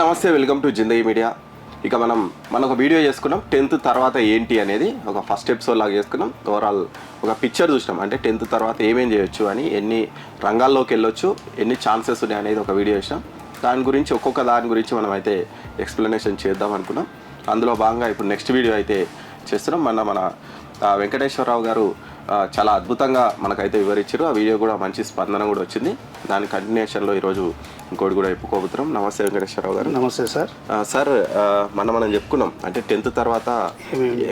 నమస్తే, welcome to Zindagi media. ఇక మనం ఒక వీడియో చేసుకున్నాం 10th తర్వాత ఏంటి అనేది ఒక ఫస్ట్ ఎపిసోడ్ లాగా చేసుకున్నాం. ఓవరాల్ ఒక పిక్చర్ చూసినాం, అంటే 10th తర్వాత ఏమేం చేయొచ్చు అని, ఎన్ని రంగాల్లోకి వెళ్ళొచ్చు, ఎన్ని ఛాన్సెస్ ఉన్నాయి అనేది ఒక వీడియో చేసినాం. దాని గురించి ఒక్కొక్క దాని గురించి మనం అయితే ఎక్స్ప్లెనేషన్ చేద్దాం అనుకున్నాం. అందులో భాగంగా ఇప్పుడు నెక్స్ట్ వీడియో అయితే చేస్తున్నాం. మన వెంకటేశ్వరరావు గారు చాలా అద్భుతంగా మనకైతే వివరించారు. ఆ వీడియో కూడా మంచి స్పందన కూడా వచ్చింది. దాని కంటిన్యూషన్లో ఈరోజు ఇంకోటి కూడా చెప్పుకోబోతున్నాం. నమస్తే వెంకటేశ్వరరావు గారు. నమస్తే సార్. సార్, మనం చెప్పుకున్నాం అంటే 10th తర్వాత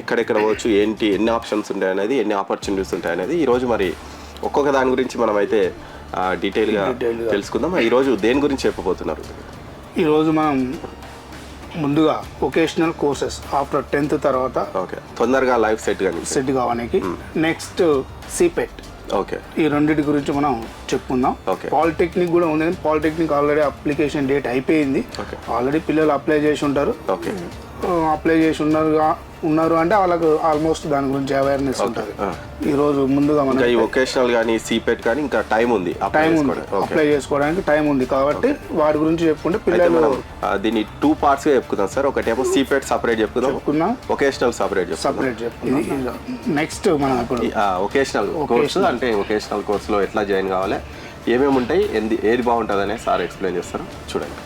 ఎక్కడెక్కడ పోవచ్చు, ఏంటి, ఎన్ని ఆప్షన్స్ ఉంటాయి అనేది, ఎన్ని ఆపర్చునిటీస్ ఉంటాయి అనేది ఈరోజు మరి ఒక్కొక్క దాని గురించి మనం అయితే డీటెయిల్గా తెలుసుకుందాం. ఈరోజు దేని గురించి చెప్పబోతున్నారు? ఈరోజు మనం ముందుగా వొకేషనల్ కోర్సెస్ ఆఫ్టర్ 10th తర్వాత ఓకే, తొందరగా లైఫ్ సెట్ కావడానికి నెక్స్ట్ సిపెట్, ఓకే, ఈ రెండింటి గురించి మనం చెప్పుకుందాం. పాలిటెక్నిక్ కూడా ఉంది, కానీ పాలిటెక్నిక్ ఆల్రెడీ అప్లికేషన్ డేట్ అయిపోయింది. ఆల్రెడీ పిల్లలు అప్లై చేసి ఉంటారు. అప్లై చేసి ఉన్నారు అంటే వాళ్ళకు ఆల్మోస్ట్ దాని గురించి అవేర్నెస్ ఉంటుంది. ఈ రోజు ముందుగా మనం వొకేషనల్ కానీ సిపెట్ కానీ ఇంకా టైం ఉంది అప్లై చేసుకోవడానికి టైం ఉంది కాబట్టి వాటి గురించి చెప్పుకుంటే పిల్లలు దీన్ని 2 parts గా చెప్పుకుందాం సార్. ఒకటేమో సిపెట్ సపరేట్ చెప్పుకుందాం, వొకేషనల్ సపరేట్ చెప్పుకుందాం. నెక్స్ట్ మనం ఇప్పుడు వొకేషనల్ కోర్సు అంటే వొకేషనల్ కోర్సులో ఎట్లా జాయిన్ కావాలి, ఏమేమి ఉంటాయి, ఏది బాగుంటుంది అనేది సార్ ఎక్స్ప్లెయిన్ చేస్తారు. చూడండి.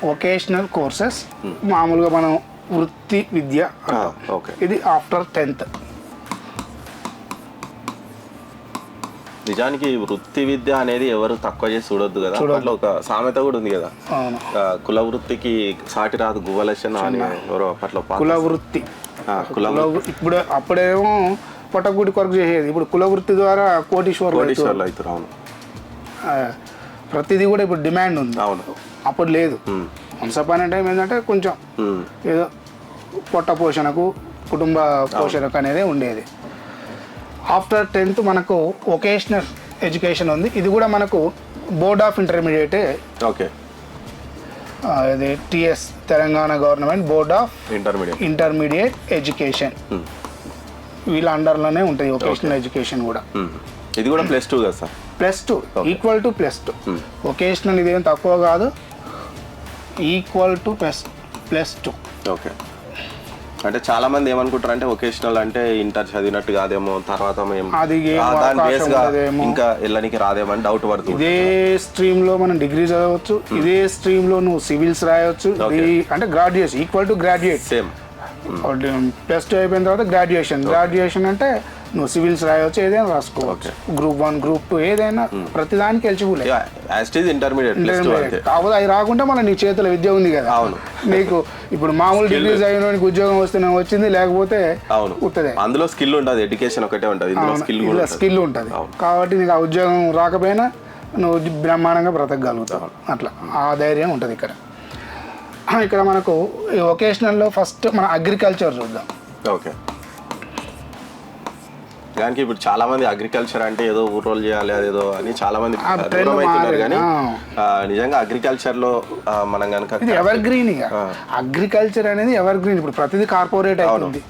వొకేషనల్ కోర్సెస్ మామూలుగా మనం వృత్తి విద్య, ఇది ఆఫ్టర్ 10th. నిజానికి వృత్తి విద్య అనేది ఎవరు తక్కువ చేసి చూడొద్దు కదా. అట్లా ఒక సామెత కూడా ఉంది కదా, కుల వృత్తికి సాటి రాదు గువ్వలక్ష్యం అని ఎవరో అప్పట్లో. కుల వృత్తి ఇప్పుడు అప్పుడేమో పొట్టకూటి కొరకు చేసేది, ఇప్పుడు కుల వృత్తి ద్వారా కోటీశ్వర్లు అవుతారు. అవును, ప్రతిదీ కూడా ఇప్పుడు డిమాండ్ ఉంది. అవును, అప్పుడు లేదు. వంశపాన టైం ఏంటంటే కొంచెం ఏదో పొట్ట పోషణకు, కుటుంబ పోషణకు అనేది ఉండేది. ఆఫ్టర్ 10th మనకు వొకేషనల్ ఎడ్యుకేషన్ ఉంది. ఇది కూడా మనకు బోర్డ్ ఆఫ్ ఇంటర్మీడియట్, ఓకే, ఇది TS Telangana government board of intermediate education, వీళ్ళ అండర్లోనే ఉంటుంది వొకేషనల్ ఎడ్యుకేషన్ కూడా. ఇది కూడా +2 కదా సార్? +2 equal to +2. వొకేషనల్ ఇదేం తక్కువ కాదు, ఈక్వల్ టు +2. ఓకే, అంటే చాలా మంది ఏమనుకుంటారు అంటే వొకేషనల్ అంటే ఇంటర్ చదివినట్టు కాదేమో, తర్వాత ఇంకా వెళ్ళడానికి రాదేమో అని డౌట్ పడుతుంది. ఇదే స్ట్రీమ్ లో మనం డిగ్రీ చదవచ్చు, ఇదే స్ట్రీమ్ లో నువ్వు సివిల్స్ రాయవచ్చు. అంటే graduation equal to graduate, same. +2 అయిపోయిన తర్వాత గ్రాడ్యుయేషన్ అంటే నువ్వు సివిల్స్ రాయవచ్చు, ఏదైనా రాసుకోవచ్చు. Group 1 Group 2 ఏదైనా ప్రతిదానికి ఎలిజిబుల్. కాకపోతే అవి రాకుండా మన నీ చేతుల విద్య ఉంది కదా. అవును, నీకు ఇప్పుడు మామూలు డిగ్రీ చదివినోనికి ఉద్యోగం వస్తేనే వచ్చింది, లేకపోతే ఉత్తదే. అందులో స్కిల్ ఉంటుంది, ఎడ్యుకేషన్ ఒకటే ఉంటుంది, స్కిల్ ఉంటుంది. కాబట్టి నీకు ఆ ఉద్యోగం రాకపోయినా నువ్వు బ్రహ్మాండంగా బ్రతకగలుగుతావు. అట్లా ఆ ధైర్యం ఉంటుంది ఇక్కడ. ఇక్కడ మనకు ఈ వొకేషనల్లో ఫస్ట్ మన అగ్రికల్చర్ చూద్దాం. ఓకే, దానికి ఇప్పుడు చాలా మంది అగ్రికల్చర్ అంటే ఏదో ఊరోలు చేయాలి అదేదో అని చాలా మంది దూరం అవుతున్నారు. కానీ నిజంగా అగ్రికల్చర్ లో మనం కనుక ఎవర్ గ్రీన్, అగ్రికల్చర్ అనేది ఎవర్ గ్రీన్. ఇప్పుడు ప్రతిదీ కార్పొరేట్ అవుతుంది.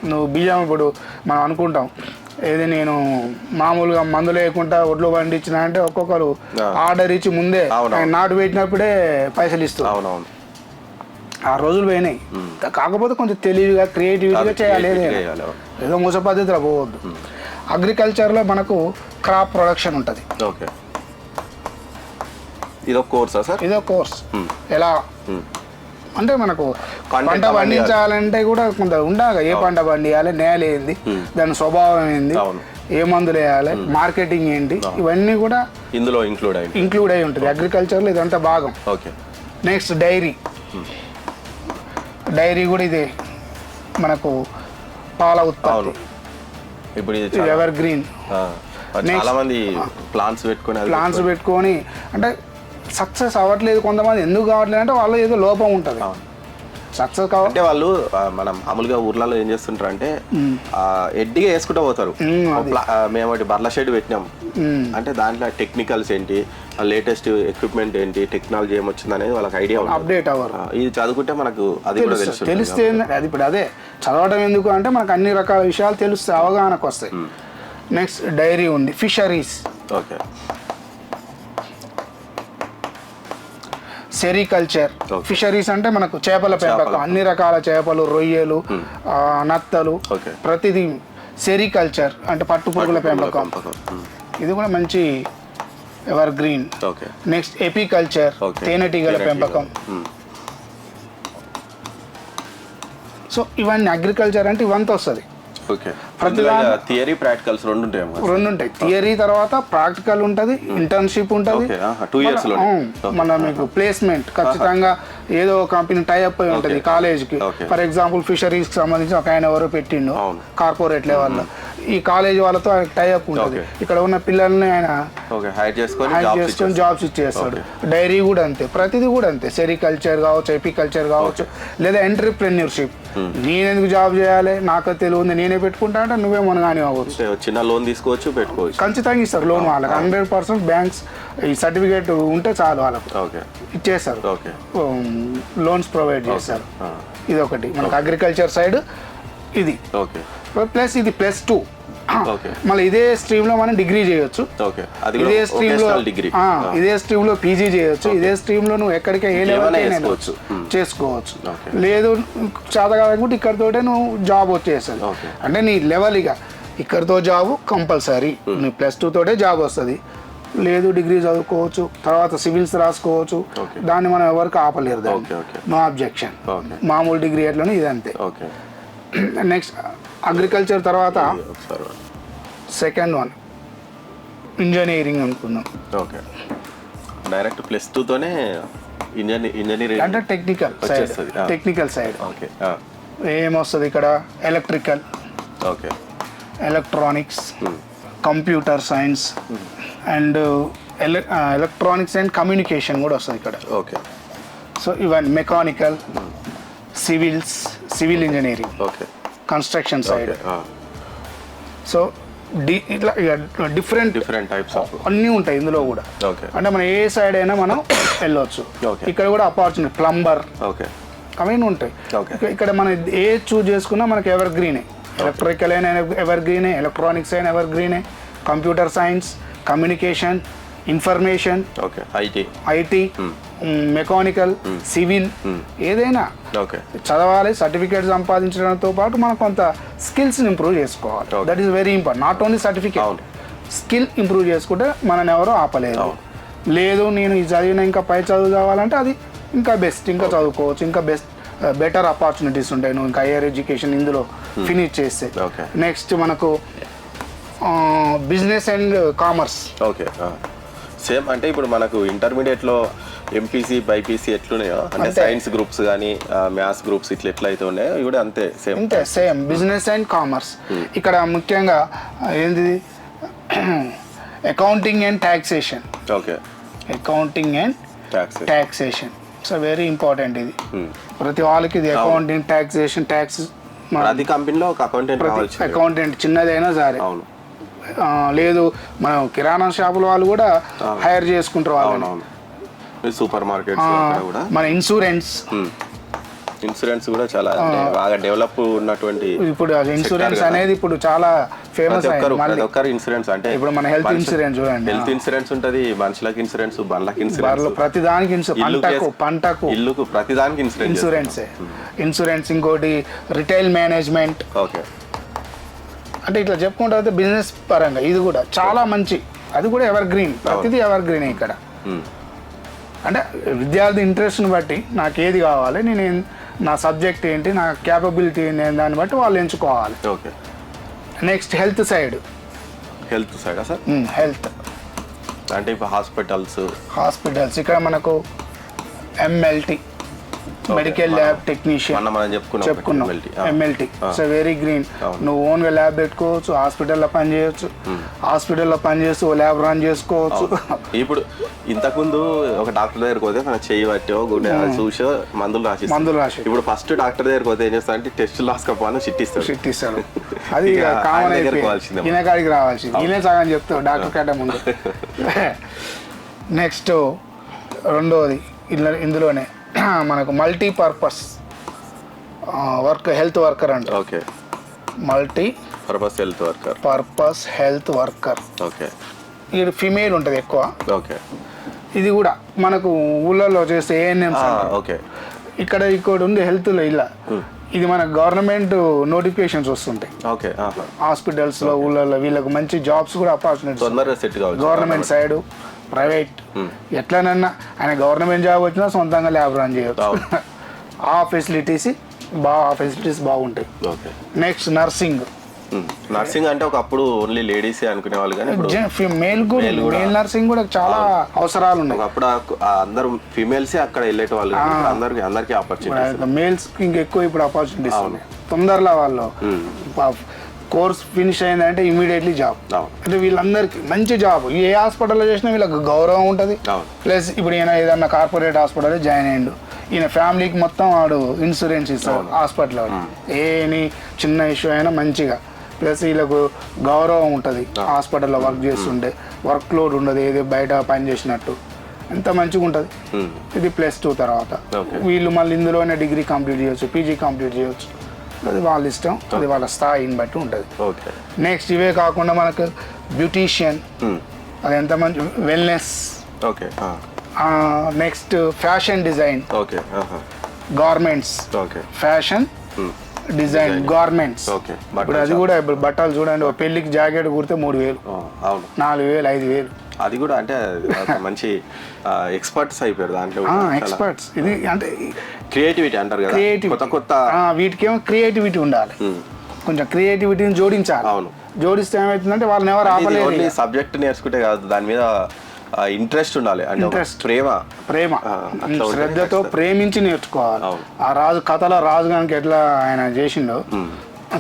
నువ్వు బియ్యం ఇప్పుడు మనం అనుకుంటాం ఏది, నేను మామూలుగా మందు లేకుండా ఒడ్లు పండించిన అంటే ఒక్కొక్కరు ఆర్డర్ ఇచ్చి ముందే నాటు పెట్టినప్పుడే పైసలు ఇస్తారు. అవునవును, ఆ రోజులు పోయినాయి. కాకపోతే కొంచెం తెలివిగా క్రియేటివిటీగా చేయాలి, ఏదో మూస పద్ధతిలో పోవద్దు. అగ్రికల్చర్లో మనకు క్రాప్ ప్రొడక్షన్ ఉంటుంది. ఓకే, ఇదో కోర్సా సార్? ఇదో కోర్స్. ఎలా అంటే మనకు పంట పండించాలంటే కూడా కొంత ఉండాలి. ఏ పంట పండియాలి, నేల ఏంది, దాని స్వభావం ఏంది, ఏ మందులు వేయాలి, మార్కెటింగ్ ఏంటి, ఇవన్నీ కూడా ఇందులో ఇంక్లూడ్ అయి ఉంటుంది. అగ్రికల్చర్లో ఇదంతా భాగం. ఓకే, నెక్స్ట్ డైరీ కూడా ఇది మనకు పాల ఉత్పత్తి. ఇప్పుడు ఎవర్ గ్రీన్. చాలా మంది ప్లాంట్స్ పెట్టుకొని అంటే సక్సెస్ అవ్వట్లేదు. కొంతమంది ఎందుకు కావట్లేదు అంటే వాళ్ళు ఏదో లోపం ఉంటుంది. సక్సెస్ కావాలంటే వాళ్ళు మనం మామూలుగా ఊర్లలో ఏం చేస్తుంటారు అంటే ఎడ్డిగా వేసుకుంటూ పోతారు. మేము ఒకటి బర్ల షెడ్ పెట్టినాం అంటే దాంట్లో టెక్నికల్స్ ఏంటి, లేటెస్ట్ ఎక్విప్మెంట్ ఏంటి, టెక్నాలజీ ఏమొచ్చింది అనేది వాళ్ళకి ఐడియా అప్డేట్ అవ్వరు. ఇది చదువుకుంటే మనకు అది కూడా తెలిస్తే అది ఇప్పుడు అదే చదవడం ఎందుకు అంటే మనకు అన్ని రకాల విషయాలు తెలుస్తాయి, అవగాహనకు వస్తాయి. నెక్స్ట్ డైరీ ఉంది, fisheries, okay, sericulture. Okay. Fisheries అంటే మనకు చేపల పెంపకం, అన్ని రకాల చేపలు, రొయ్యలు, నత్తలు, Okay. ప్రతిదీ. సెరికల్చర్ అంటే పట్టుపురుగుల పెంపకం, ఇది కూడా మంచి ever green. Okay, next apiculture, Okay. తేనెటీగల పెంపకం. సో ఇవన్నీ అగ్రికల్చర్ అంటే ఇవంతా వస్తుంది. ఓకే. థియరీ ప్రాక్టికల్స్ రెండు ఉంటాయి. రెండు ఉంటాయి, థియరీ తర్వాత ప్రాక్టికల్ ఉంటుంది, ఇంటర్న్షిప్ ఉంటుంది. 2 years లో మన మీకు ప్లేస్మెంట్ ఖచ్చితంగా ఏదో కంపెనీ టైఅప్ అయి ఉంటుంది కాలేజ్కి. ఫర్ ఎగ్జాంపుల్ ఫిషరీస్ కి సంబంధించి ఒక ఆయన ఎవరో పెట్టిండు కార్పొరేట్ లెవెల్లో, ఈ కాలేజ్ వాళ్ళతో టైఅప్ ఉంటుంది. ఇక్కడ ఉన్న పిల్లల్ని ఆయన హైర్ చేసుకొని జాబ్స్ ఇచ్చేస్తాడు. డైరీ కూడా అంతే, ప్రతిదీ కూడా అంతే. సెరికల్చర్ కావచ్చు, ఎపికల్చర్ కావచ్చు, లేదా ఎంటర్ప్రెన్యూర్షిప్. నేనెందుకు జాబ్ చేయాలి, నాకు తెలివి ఉంది, నేనే పెట్టుకుంటా అంటే నువ్వే మనగానే అవ్వచ్చు. చిన్న లోన్ తీసుకోవచ్చు, పెట్టుకోవచ్చు. ఖచ్చితంగా ఇస్తారు లోన్ వాళ్ళకి. 100% బ్యాంక్స్ ఈ సర్టిఫికేట్ ఉంటే చాలు వాళ్ళకు ఇచ్చేస్తారు, లోన్స్ ప్రొవైడ్ చేస్తారు. ఇది ఒకటి మనకు అగ్రికల్చర్ సైడ్ ఇది. ప్లస్ ఇది +2. మళ్ళీ ఇదే స్ట్రీమ్ లో మనం డిగ్రీ చేయొచ్చు, ఇదే స్ట్రీమ్ లో పీజీ చేయొచ్చు, ఇదే స్ట్రీమ్ లో నువ్వు ఎక్కడికి ఏ లెవెల్ చేసుకోవచ్చు. లేదు చేత కాదనుకుంటే ఇక్కడితోటే నువ్వు జాబ్ వచ్చేస్తుంది. అంటే నీ లెవెల్ ఇక ఇక్కడితో జాబ్ కంపల్సరీ, నీ +2 తోటే జాబ్ వస్తుంది. లేదు డిగ్రీ చదువుకోవచ్చు, తర్వాత సివిల్స్ రాసుకోవచ్చు, దాన్ని మనం ఎవరికి ఆపలేరు, నో అబ్జెక్షన్. మామూలు డిగ్రీ ఎట్లనే ఇది అంతే. నెక్స్ట్ అగ్రికల్చర్ తర్వాత సెకండ్ వన్ ఇంజనీరింగ్ అనుకుందాం. ఓకే, డైరెక్ట్ +2 తోనే ఇంజనీరింగ్ అంటే టెక్నికల్ సైడ్. ఓకే, ఏమొస్తుంది ఇక్కడ? Electrical, okay, electronics, computer science and electronics and communication కూడా వస్తుంది ఇక్కడ. ఓకే. సో ఇవన్నీ mechanical, civil engineering, okay, construction side. So ఇట్లా డిఫరెంట్ టైప్స్ ఆఫ్ అన్నీ ఉంటాయి ఇందులో కూడా. అంటే మనం ఏ సైడ్ అయినా మనం వెళ్ళొచ్చు. ఇక్కడ కూడా అపార్చునిటీ, ప్లంబర్, అవన్నీ ఉంటాయి. ఇక్కడ మనం ఏ చూజ్ చేసుకున్నా మనకి ఎవర్ గ్రీనే. ఎలక్ట్రికల్ అయినా ఎవర్ గ్రీనే, ఎలక్ట్రానిక్స్ అయినా ఎవర్ గ్రీనే, computer science, communication, information, IT, mechanical, civil, ఏదైనా చదవాలి. సర్టిఫికేట్ సంపాదించడంతో పాటు మనం కొంత స్కిల్స్ ఇంప్రూవ్ చేసుకోవాలి. That is very important. Not only certificate, skill improve చేసుకుంటే మనని ఎవరో ఆపలేదు. లేదు నేను ఈ చదివిన ఇంకా పై చదువు చదవాలంటే అది ఇంకా బెస్ట్, ఇంకా చదువుకోవచ్చు, ఇంకా బెటర్ ఆపర్చునిటీస్ ఉంటాయి నువ్వు ఇంకా హైయర్ ఎడ్యుకేషన్ ఇందులో ఫినిష్ చేస్తే. నెక్స్ట్ మనకు business and commerce. Okay, same అంటే ఇప్పుడు మనకు ఇంటర్మీడియట్లో ఎంపీసీ బైపీసీ ఎట్లున్నాయో అంటే సైన్స్ గ్రూప్స్ కానీ మ్యాథ్స్ గ్రూప్స్ ఇట్లా ఎట్లయితే ఉన్నాయో ఇవి కూడా అంతే సేమ్ బిజినెస్ అండ్ కామర్స్. ఇక్కడ ముఖ్యంగా ఏంది accounting and taxation. Okay, accounting and taxation so very important. ఇది ప్రతి వాళ్ళకి ఇది అకౌంటింగ్, ట్యాక్సేషన్, ట్యాక్స్. ప్రతి కంపెనీలో ఒక అకౌంటెంట్ చిన్నదైనా సరే. లేదు మనం కిరాణా షాపుల వాళ్ళు కూడా హైర్ చేసుకుంటారు వాళ్ళని. సూపర్ మార్కెట్, మన ఇన్సూరెన్స్ కూడా చాలా బాగా డెవలప్ ఉన్నటువంటి. ఇప్పుడు ఇన్సూరెన్స్ అనేది ఇప్పుడు చాలా ఫేమస్. ఇన్సూరెన్స్ అంటే ఇప్పుడు మన హెల్త్ ఇన్సూరెన్స్ చూడండి, హెల్త్ ఇన్సూరెన్స్ ఉంటది, మనుషులకు ఇన్సూరెన్స్, బండ్లకి ఇన్సూరెన్స్, ప్రతి దానికి పంటకు, ఇల్లుకు, ప్రతి దానికి ఇన్సూరెన్స్. ఇంకోటి రిటైల్ మేనేజ్మెంట్. ఓకే, అంటే ఇట్లా చెప్పుకుంటే అయితే బిజినెస్ పరంగా ఇది కూడా చాలా మంచి. అది కూడా ఎవర్ గ్రీన్, ప్రతిదీ ఎవర్ గ్రీన్ ఇక్కడ. అంటే విద్యార్థి ఇంట్రెస్ట్ని బట్టి నాకు ఏది కావాలి, నేను నా సబ్జెక్ట్ ఏంటి, నా క్యాపబిలిటీ ఏంటి, దాన్ని బట్టి వాళ్ళు ఎంచుకోవాలి. Okay. Next health side sir. Health అంటే ఇప్పుడు హాస్పిటల్స్ ఇక్కడ మనకు MLT, మెడికల్ ల్యాబ్ టెక్నీషియన్ చెప్పుకున్నాం. MLT so very green. నువ్వు ఓన్గా ల్యాబ్ పెట్టుకోవచ్చు, హాస్పిటల్లో పని చేయొచ్చు, హాస్పిటల్లో పని చేస్తూ ల్యాబ్ రన్ చేసుకోవచ్చు. ఇప్పుడు ఇంతకుముందు ఒక డాక్టర్ దగ్గరికి పోతే మన చెయ్యి పట్టో గుండె చూసో మందులు రాసి, ఇప్పుడు ఫస్ట్ డాక్టర్ దగ్గరికి పోతే ఏం చేస్తా అంటే టెస్టులు రాసుకోపోను చిట్టిస్తాడు. అది కామన్ అయిపోయింది, ఈయన కాడికి రావాల్సింది. ఈయనే సగం చెప్తావు డాక్టర్ కంటే ముందు. నెక్స్ట్ రెండోది ఇందులోనే మనకు మల్టీపర్పస్ వర్క్, హెల్త్ వర్కర్ అంట. Okay, multi purpose health worker. Purpose health worker. Okay. ఇది ఫీమేల్ ఉంటుంది ఎక్కువ. ఓకే. ఇది కూడా మనకు ఊళ్ళలో చేస్తే ఏఎన్ఎంస్. ఓకే. ఇక్కడ ఉంది హెల్త్లో ఇలా. ఇది మన గవర్నమెంట్ నోటిఫికేషన్స్ వస్తుంటాయి. ఓకే. హాస్పిటల్స్లో ఊళ్ళలో వీళ్ళకి మంచి జాబ్స్ కూడా ఆపర్చునిటీస్ తొందరగా సెట్ కావచ్చు. గవర్నమెంట్ సైడ్ ప్రైవేట్ ఎట్లనన్నా ఆయన గవర్నమెంట్ జాబ్ వచ్చినా సొంతంగా ల్యాబ్ రన్ చేయవచ్చు. ఆ ఫెసిలిటీస్ బాగుంటాయి. ఓకే. Next nursing. నర్సింగ్ అంటే ఒకప్పుడు ఓన్లీ లేడీసే అనుకునే వాళ్ళు, కానీ మేల్ నర్సింగ్ కూడా చాలా అవసరాలు ఉన్నాయి. ఒకప్పుడు అందరూ ఫీమేల్సే అక్కడ వెళ్ళేటి వాళ్ళు, అందరికి ఆపర్చునిటీ. మేల్స్ ఇంకెక్కువ ఇప్పుడు ఆపర్చునిటీస్ ఉన్నాయి. తొందరలో వాళ్ళు కోర్స్ ఫినిష్ అయిందంటే ఇమీడియట్లీ జాబ్. అంటే వీళ్ళందరికీ మంచి జాబ్. ఏ హాస్పిటల్లో చేసినా వీళ్ళకి గౌరవం ఉంటుంది. ప్లస్ ఇప్పుడు ఈయన ఏదన్నా కార్పొరేట్ హాస్పిటల్ జాయిన్ అయ్యిండు, ఈయన ఫ్యామిలీకి మొత్తం వాడు ఇన్సూరెన్స్ ఇస్తాడు హాస్పిటల్. ఏని చిన్న ఇష్యూ అయినా మంచిగా. ప్లస్ వీళ్ళకు గౌరవం ఉంటుంది హాస్పిటల్లో వర్క్ చేస్తుంటే. వర్క్ లోడ్ ఉండదు, ఏదో బయట పని చేసినట్టు. ఎంత మంచిగా ఉంటుంది. ఇది +2 తర్వాత వీళ్ళు మళ్ళీ ఇందులోనే డిగ్రీ కంప్లీట్ చేయొచ్చు, పీజీ కంప్లీట్ చేయొచ్చు. అది వాళ్ళ ఇష్టం, అది వాళ్ళ స్థాయిని బట్టి ఉంటుంది. నెక్స్ట్ ఇవే కాకుండా మనకు బ్యూటీషియన్, అది ఎంత మంచి wellness. Okay. Next fashion design, garments, fashion design garments. ఇప్పుడు అది కూడా ఇప్పుడు బట్టలు చూడండి, పెళ్లికి జాకెట్ కుడితే 3,000, 4,000, 5,000. అది కూడా అంటే మంచి ఎక్స్పర్ట్స్ అయిపోయారు దాంట్లో. ఎక్స్పర్ట్స్. ఇది అంటే క్రియేటివిటీ అంటారు కదా, కొత్త కొత్త వీటికేమో క్రియేటివిటీ ఉండాలి. కొంచెం క్రియేటివిటీని జోడించాలి. అవును. జోడిస్తే ఏమవుతుందంటే వాళ్ళని ఎవరు ఆపలేరు. సబ్జెక్ట్ నేర్చుకుంటే కాదు, దాని మీద ఇంట్రెస్ట్ ఉండాలి. అంటే ప్రేమ శ్రద్ధతో ప్రేమించి నేర్చుకోవాలి. ఆ రాజు కథలో రాజు కనుక ఎట్లా ఆయన చేసిండో,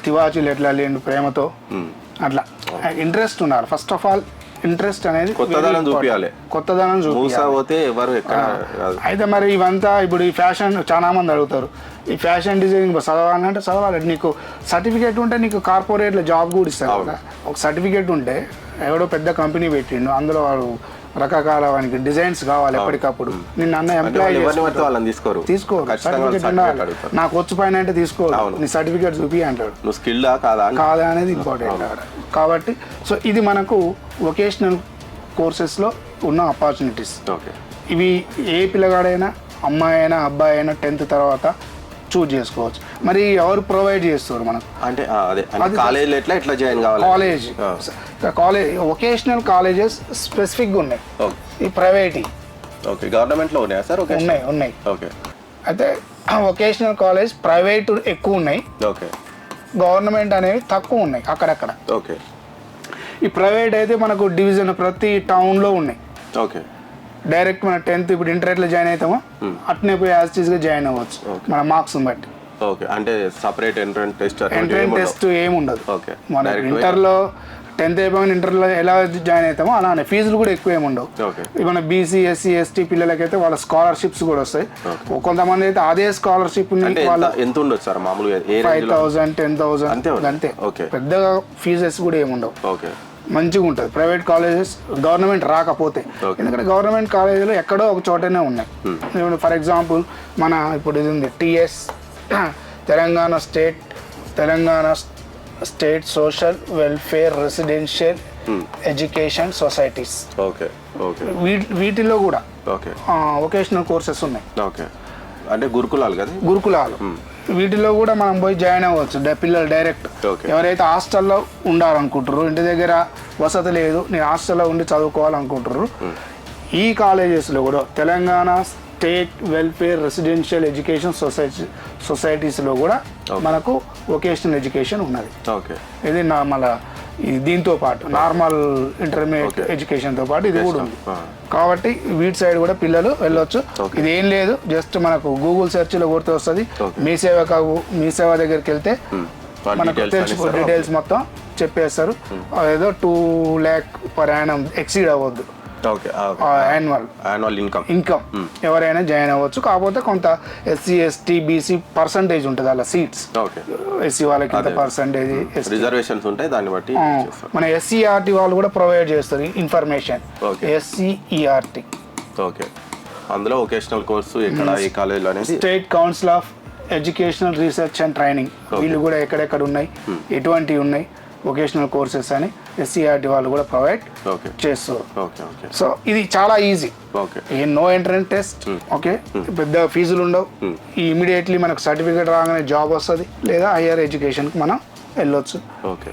తివాచీలు ఎట్లా లేండు ప్రేమతో, అట్లా ఇంట్రెస్ట్ ఉండాలి. ఫస్ట్ ఆఫ్ ఆల్ ఇంట్రెస్ట్ అనేది కొత్తదనం చూపించాలి. అయితే మరి ఇవంతా ఇప్పుడు ఈ ఫ్యాషన్ చాలా మంది అడుగుతారు, ఈ ఫ్యాషన్ డిజైనింగ్ చదవాలంటే చదవాలి. నీకు సర్టిఫికేట్ ఉంటే నీకు కార్పొరేట్లో జాబ్ కూడా ఇస్తారు కదా. ఒక సర్టిఫికేట్ ఉంటే ఎవడో పెద్ద కంపెనీ పెట్టిండు, అందులో వాడు రకరకాల వానికి డిజైన్స్ కావాలి ఎప్పటికప్పుడు. నిన్న అన్న ఎంప్లాయీ తీసుకోరు. సర్టిఫికేట్ ఉండాలి. నాకు వచ్చు పైన అంటే తీసుకోరు, నీ సర్టిఫికేట్ చూపి అంటాడు. కాదా అనేది ఇంపార్టెంట్. కాబట్టి సో ఇది మనకు వొకేషనల్ కోర్సెస్లో ఉన్న ఆపర్చునిటీస్. ఇవి ఏ పిల్లగాడైనా, అమ్మాయి అయినా అబ్బాయి అయినా 10th తర్వాత చూజ్ చేసుకోవచ్చు. మరి ఎవరు ప్రొవైడ్ చేస్తారు మనకు అంటే కాలేజ్ వొకేషనల్ కాలేజెస్ స్పెసిఫిక్గా ఉన్నాయి. ఈ ప్రైవేట్ గవర్నమెంట్లో ఉన్నాయా సార్? ఉన్నాయి. అయితే వొకేషనల్ కాలేజ్ ప్రైవేట్ ఎక్కువ ఉన్నాయి, గవర్నమెంట్ అనేవి తక్కువ ఉన్నాయి అక్కడక్కడ. ఈ ప్రైవేట్ అయితే మనకు డివిజన్ ప్రతి టౌన్లో ఉన్నాయి. డైరెక్ట్ మన 10th ఇప్పుడు ఇంటర్ ఎట్లా జాయిన్ అవుతామో అట్నే పోయి యాజిటీస్గా జాయిన్ అవ్వచ్చు మన మార్క్స్ బట్టి. అంటే సపరేట్ ఎంట్రన్స్ టెస్ట్ ఏమి ఉండదు. మన ఇంటర్లో 10th అయిపోయిన ఇంటర్లో ఎలా జాయిన్ అవుతామో అలానే ఫీజులు కూడా ఎక్కువ ఏమి ఉండవు. మన బీసీ ఎస్సీ ఎస్టీ పిల్లలకైతే వాళ్ళ స్కాలర్షిప్స్ కూడా వస్తాయి. కొంతమంది అయితే అదే స్కాలర్షిప్ ఎంత ఉండొచ్చు సార్ మామూలుగా? 5,000, 10,000 అంతే. పెద్దగా ఫీజెస్ కూడా ఏమి ఉండవు. మంచిగా ఉంటుంది ప్రైవేట్ కాలేజెస్ గవర్నమెంట్ రాకపోతే. ఎందుకంటే గవర్నమెంట్ కాలేజీలు ఎక్కడో ఒక చోటనే ఉన్నాయి. ఫర్ ఎగ్జాంపుల్ మన ఇప్పుడు ఇది ఉంది TS, Telangana state social welfare residential education societies. వీటిలో కూడా వొకేషనల్ కోర్సెస్ ఉన్నాయి. అంటే గురుకులాలు వీటిలో కూడా మనం పోయి జాయిన్ అవ్వచ్చు. పిల్లలు డైరెక్ట్ ఎవరైతే హాస్టల్లో ఉండాలనుకుంటారు, ఇంటి దగ్గర వసతి లేదు, నేను హాస్టల్లో ఉండి చదువుకోవాలనుకుంటారు, ఈ కాలేజెస్లో కూడా Telangana state welfare residential education సొసైటీస్లో కూడా మనకు వొకేషనల్ ఎడ్యుకేషన్ ఉన్నది. ఇది మళ్ళీ దీంతో పాటు నార్మల్ ఇంటర్మీడియట్ ఎడ్యుకేషన్తో పాటు ఇది కూడా ఉంది. కాబట్టి వీటి సైడ్ కూడా పిల్లలు వెళ్ళొచ్చు. ఇది ఏం లేదు, జస్ట్ మనకు గూగుల్ సెర్చ్లో కొడితే వస్తుంది. మీ సేవ దగ్గరికి వెళ్తే మనకు తెలిసి డీటెయిల్స్ మొత్తం చెప్పేస్తారు. ఏదో 2 lakh per annum ఎక్సీడ్ అవ్వద్దు యాన్యువల్ ఇన్కమ్ ఎవరైనా జాయిన్ అవ్వచ్చు. కాకపోతే కొంత ఎస్సీ ఎస్టీ బీసీ పర్సంటేజ్ ఉంటుంది అలా సీట్స్. ఎస్సీ వాళ్ళకి ఇంత పర్సంటేజ్ రిజర్వేషన్స్ ఉంటాయి, దాన్ని బట్టి మన ఎస్సీఆర్టీ వాళ్ళు కూడా ప్రొవైడ్ చేస్తారు ఇన్ఫర్మేషన్. ఎస్సీఈఆర్టీ అందులో వొకేషనల్ కోర్సు ఎక్కడ ఏ కాలేజీలో అనేది state council of educational research and training వీళ్ళు కూడా ఎక్కడెక్కడ ఉన్నాయి, ఎటువంటివి ఉన్నాయి వొకేషనల్ కోర్సెస్ అని SCERT వాళ్ళు కూడా ప్రొవైడ్ ఓకే చేస్తారు. ఓకే ఓకే సో ఇది చాలా easy, okay no entrance test, okay పెద్ద ఫీజులు ఉండవు, ఇమీడియట్లీ మనకు సర్టిఫికేట్ రాగానే జాబ్ వస్తుంది, లేదా హైయర్ ఎడ్యుకేషన్కి మనం వెళ్ళొచ్చు. ఓకే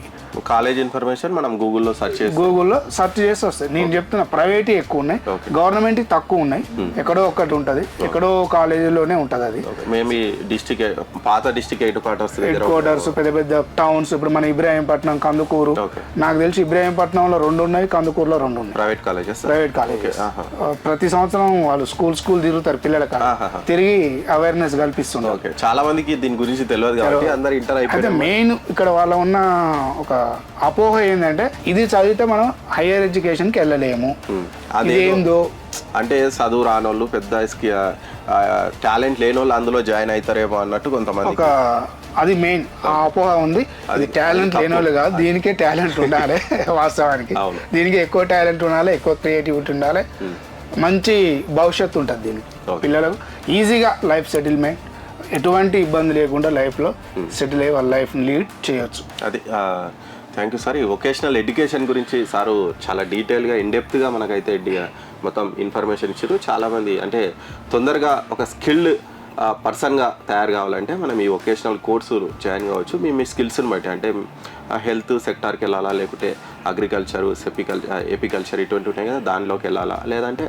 కాలేజ్ ఇన్ఫర్మేషన్ మనం గూగుల్లో సెర్చ్ చేసి గూగుల్లో సెర్చ్ చేసి వస్తాయి. నేను చెప్తున్నా ప్రైవేట్ ఎక్కువ ఉన్నాయి, గవర్నమెంట్ తక్కువ ఉన్నాయి, ఎక్కడో ఒక్కటి ఉంటుంది, ఎక్కడో కాలేజీలోనే ఉంటుంది అది. మేము ఈ డిస్ట్రిక్ట్ పాత డిస్ట్రిక్ట్ హెడ్ క్వార్టర్స్ పెద్ద పెద్ద టౌన్స్, ఇప్పుడు మన ఇబ్రాహీంపట్నం, కందుకూరు, నాకు తెలిసి ఇబ్రాహీంపట్నంలో 2 ఉన్నాయి, కందుకూరులో 2 ఉన్నాయి ప్రైవేట్ కాలేజెస్. ప్రతి సంవత్సరం వాళ్ళు స్కూల్ తిరుగుతారు పిల్లలకి, తిరిగి అవేర్నెస్ కల్పిస్తున్నారు. ఓకే చాలా మందికి దీని గురించి తెలియదు కాబట్టి అందరు ఇంటర్ అయితే అయిపోయింది. మెయిన్ ఇక్కడ వాళ్ళ ఉన్న ఒక అపోహ ఏంటంటే ఇది చదివితే మనం హైయర్ ఎడ్యుకేషన్కి వెళ్ళలేము, అదేందో అంటే చదువు రానోళ్ళు పెద్ద టాలెంట్ లేని వాళ్ళు అందులో జాయిన్ అవుతారేమో అన్నట్టు కొంతమంది ఒక అది మెయిన్ ఆ అపోహ ఉంది. అది టాలెంట్ లేని వాళ్ళు కాదు, దీనికే టాలెంట్ ఉండాలి వాస్తవానికి. దీనికి ఎక్కువ టాలెంట్ ఉండాలి, ఎక్కువ క్రియేటివిటీ ఉండాలి, మంచి భవిష్యత్తు ఉంటుంది దీనికి. పిల్లలకు ఈజీగా లైఫ్ సెటిల్మెంట్, ఎటువంటి ఇబ్బంది లేకుండా లైఫ్లో సెటిల్ అయ్యి వాళ్ళ లైఫ్ని లీడ్ చేయొచ్చు. అది థ్యాంక్ యూ సార్. ఈ వొకేషనల్ ఎడ్యుకేషన్ గురించి సారు చాలా డీటెయిల్గా ఇన్డెప్త్గా మనకైతే మొత్తం ఇన్ఫర్మేషన్ ఇచ్చారు. చాలామంది అంటే తొందరగా ఒక స్కిల్డ్ పర్సన్గా తయారు కావాలంటే మనం ఈ వొకేషనల్ కోర్సు జాయిన్ కావచ్చు. మీ స్కిల్స్ని బట్టి అంటే హెల్త్ సెక్టార్కి వెళ్ళాలా, లేకుంటే అగ్రికల్చర్, ఎపికల్చర్ ఇటువంటి ఉంటాయి కదా దానిలోకి వెళ్ళాలా, లేదంటే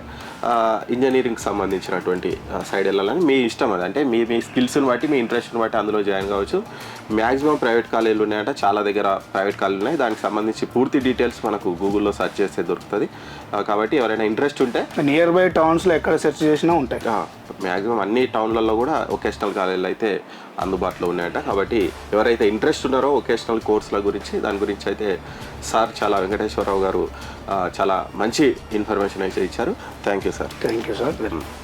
ఇంజనీరింగ్కి సంబంధించినటువంటి సైడ్ వెళ్ళాలని మీ ఇష్టం. అది అంటే మీ స్కిల్స్ని బట్టి మీ ఇంట్రెస్ట్ని బట్టి అందులో జాయిన్ కావచ్చు. మ్యాక్సిమం ప్రైవేట్ కాలేజీలు ఉన్నాయంటే చాలా దగ్గర ప్రైవేట్ కాలేజీలు ఉన్నాయి. దానికి సంబంధించి పూర్తి డీటెయిల్స్ మనకు గూగుల్లో సెర్చ్ చేస్తే దొరుకుతుంది. కాబట్టి ఎవరైనా ఇంట్రెస్ట్ ఉంటే నియర్ బై టౌన్స్లో ఎక్కడ సెర్చ్ చేసినా ఉంటాయి. మ్యాక్సిమం అన్ని టౌన్లలో కూడా వొకేషనల్ కాలేజీలు అయితే అందుబాటులో ఉన్నాయట. కాబట్టి ఎవరైతే ఇంట్రెస్ట్ ఉన్నారో వొకేషనల్ కోర్సుల గురించి దాని గురించి అయితే సార్ చాలా వెంకటేశ్వరరావు గారు చాలా మంచి ఇన్ఫర్మేషన్ అయితే ఇచ్చారు. Thank you sir. Thank you sir.